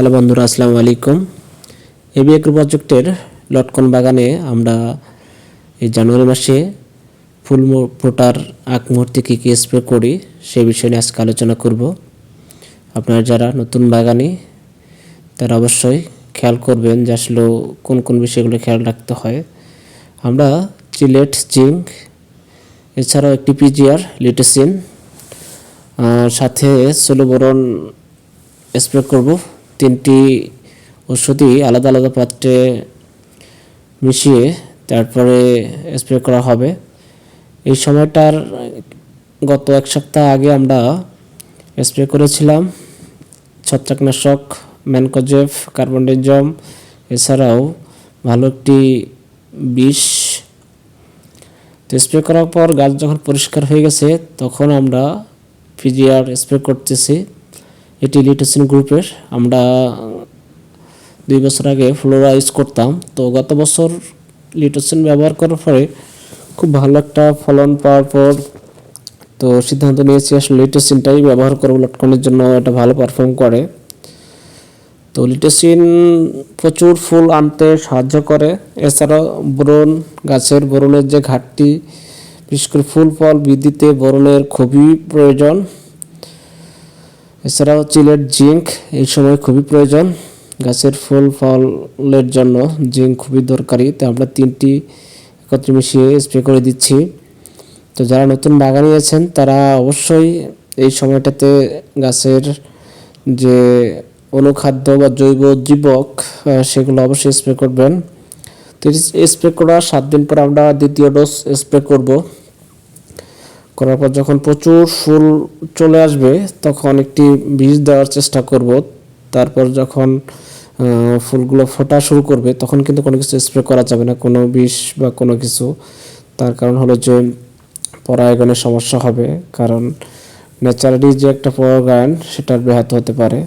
Hello বন্ধুরা, আসসালামু আলাইকুম। এবি এগ্রো প্রজেক্টের লটকন বাগানে আমরা এই জানুয়ারি মাসে ফুল ফোটার আগ মুহূর্তে কী কী স্প্রে করি সেই বিষয় নিয়ে আজকে আলোচনা করব। আপনারা যারা নতুন বাগানি তারা অবশ্যই খেয়াল করবেন যে আসলে কোন কোন বিষয়গুলো খেয়াল রাখতে হয়। আমরা চিলেট, জিঙ্ক, এছাড়াও একটি পিজিআর, লিটোসিন, সাথে সোলোবোরন স্প্রে করব। তিনটি ওষুধই আলাদা আলাদা পাত্রে মিশিয়ে তারপরে স্প্রে করা হবে। এই সময়টার গত এক সপ্তাহ আগে আমরা স্প্রে করেছিলাম ছত্রাকনাশক ম্যানকোজেব, কার্বনডাইজম, এছাড়াও ভালো একটি বিষ। তো স্প্রে করার পর গাছ যখন পরিষ্কার হয়ে গেছে তখন আমরা পিজিআর স্প্রে করতেছি। এটি লিটোসিন গ্রুপের। আমরা 2 বছর আগে ফ্লোরা ইউজ করতাম, তো গত বছর লিটোসিন ব্যবহার করার পরে খুব ভালো একটা ফলন পাওয়ার পর তো সিদ্ধান্ত নিয়েছি আসলে লিটোসিনটাই ব্যবহার করব। লটকনের জন্য এটা ভালো পারফর্ম করে। তো লিটোসিন প্রচুর ফুল আনতে সাহায্য করে। এছাড়াও বোরন, গাছের বোরনের যে ঘাটতি, বিশেষ করে ফুল ফল বৃদ্ধিতে বোরনের খুবই প্রয়োজন। এছাড়াও চিলেট, জিঙ্ক এই সময় খুবই প্রয়োজন। গাছের ফুল ফলের জন্য জিঙ্ক খুবই দরকারি। তো আমরা তিনটি একত্রে মিশিয়ে স্প্রে করে দিচ্ছি। তো যারা নতুন বাগানি আছেন তারা অবশ্যই এই সময়টাতে গাছের যে অনুখাদ্য বা জৈব জীবক সেগুলো অবশ্যই স্প্রে করবেন। তো স্প্রে করার 7 দিন পর আমরা দ্বিতীয় ডোজ স্প্রে করার পর যখন প্রচুর ফুল চলে আসবে তখন একটি বীজ দেওয়ার চেষ্টা করব। তারপর যখন ফুলগুলো ফোটা শুরু করবে তখন কিন্তু কোনো কিছু স্প্রে করা যাবে না, কোনো বিষ বা কোনো কিছু। তার কারণ হলো যে পরাগায়নের সমস্যা হবে, কারণ ন্যাচারালি যে একটা পরাগায়ন সেটার ব্যাহত হতে পারে।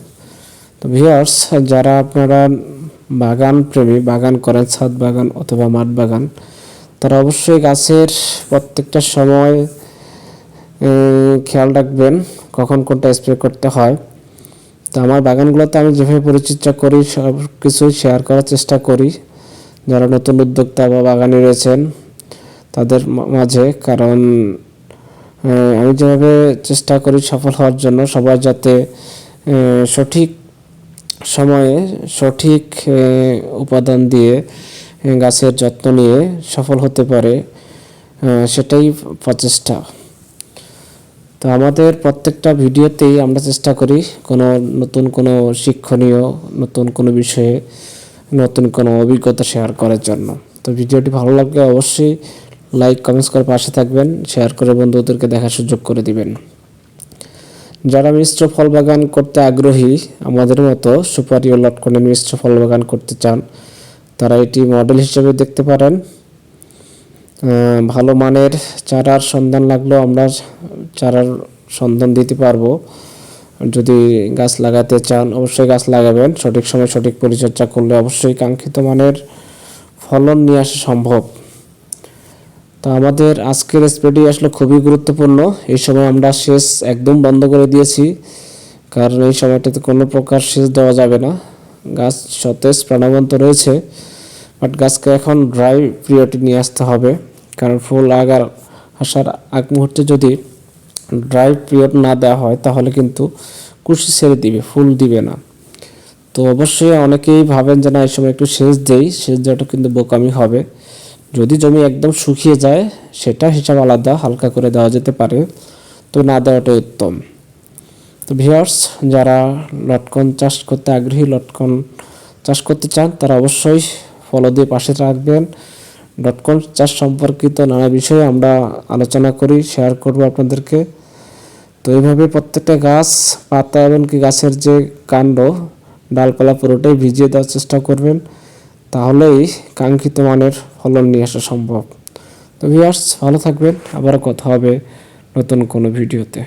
তো ভিউয়ার্স, যারা আপনারা বাগান প্রেমী, বাগান করেন, ছাদ বাগান অথবা মাঠ বাগান, তারা অবশ্যই গাছের প্রত্যেকটা সময় খেয়াল রাখবেন কখন কোনটা স্প্রে করতে হয়। তো আমার বাগানগুলোতে আমি যেভাবে পরিচর্যা করি সব কিছুই শেয়ার করার চেষ্টা করি যারা নতুন উদ্যোক্তা বা বাগানি রয়েছেন তাদের মাঝে, কারণ আমি যেভাবে চেষ্টা করি সফল হওয়ার জন্য সবাই যাতে সঠিক সময়ে সঠিক উপাদান দিয়ে গাছের যত্ন নিয়ে সফল হতে পারে, সেটাই প্রচেষ্টা। তো আমাদের প্রত্যেকটা ভিডিওতেই আমরা চেষ্টা করি নতুন কোনো শিক্ষণীয়, নতুন কোনো বিষয়ে নতুন কোনো অভিজ্ঞতা শেয়ার করার জন্য। তো ভিডিওটি ভালো লাগলে অবশ্যই লাইক, কমেন্টস করে পাশে থাকবেন, শেয়ার করে বন্ধুদেরকে দেখার সুযোগ করে দিবেন। যারা মিশ্র ফল বাগান করতে আগ্রহী, আমাদের মতো সুপারি ও লটকনের মিশ্র ফল বাগান করতে চান, তারা এটি মডেল হিসেবে দেখতে পারেন। ভালো মানের চারার সন্ধান লাগলেও আমরা চারার সন্ধান দিতে পারবো। যদি গাছ লাগাতে চান অবশ্যই গাছ লাগাবেন, সঠিক সময় সঠিক পরিচর্যা করলে অবশ্যই কাঙ্ক্ষিত মানের ফলন নিয়ে আসা সম্ভব। তো আমাদের আজকের স্প্রেটি আসলে খুবই গুরুত্বপূর্ণ। এই সময় আমরা সেচ একদম বন্ধ করে দিয়েছি, কারণ এই সময়টাতে কোনো প্রকার সেচ দেওয়া যাবে না। গাছ সতেজ প্রাণবন্ত রয়েছে, বাট গাছকে এখন ড্রাই পিরিয়ডে নিয়ে আসতে হবে, কারণ ফুল আসার আগ মুহূর্তে যদি ড্রাই পিরিয়ড না দেওয়া হয় তাহলে কিন্তু কুশি ছেড়ে দিবে, ফুল দিবে না। তো অবশ্যই অনেকেই ভাবেন যে না এই সময় একটু সেচ দেই, সেচ দেওয়াটা কিন্তু বোকামি হবে। যদি জমি একদম শুকিয়ে যায় সেটা হিসাব আলাদা, হালকা করে দেওয়া যেতে পারে, তো না দেওয়াটাই উত্তম। তো ভিউয়ার্স, যারা লটকন চাষ করতে আগ্রহী, লটকন চাষ করতে চান, তারা অবশ্যই ফলো দিয়ে পাশে রাখবেন। লটকন চাষ সম্পর্কিত নানা বিষয়ে আমরা আলোচনা করি, শেয়ার করব আপনাদেরকে। তো এইভাবে প্রত্যেকটা গাছ, পাতা এমনকি গাছের যে কাণ্ড, ডালপালা পুরোটাই ভিজিয়ে দেওয়ার চেষ্টা করবেন, তাহলেই কাঙ্ক্ষিত মানের ফলন নিয়ে আসা সম্ভব। তো ভিউয়ার্স, ভালো থাকবেন, আবারও কথা হবে নতুন কোনো ভিডিওতে।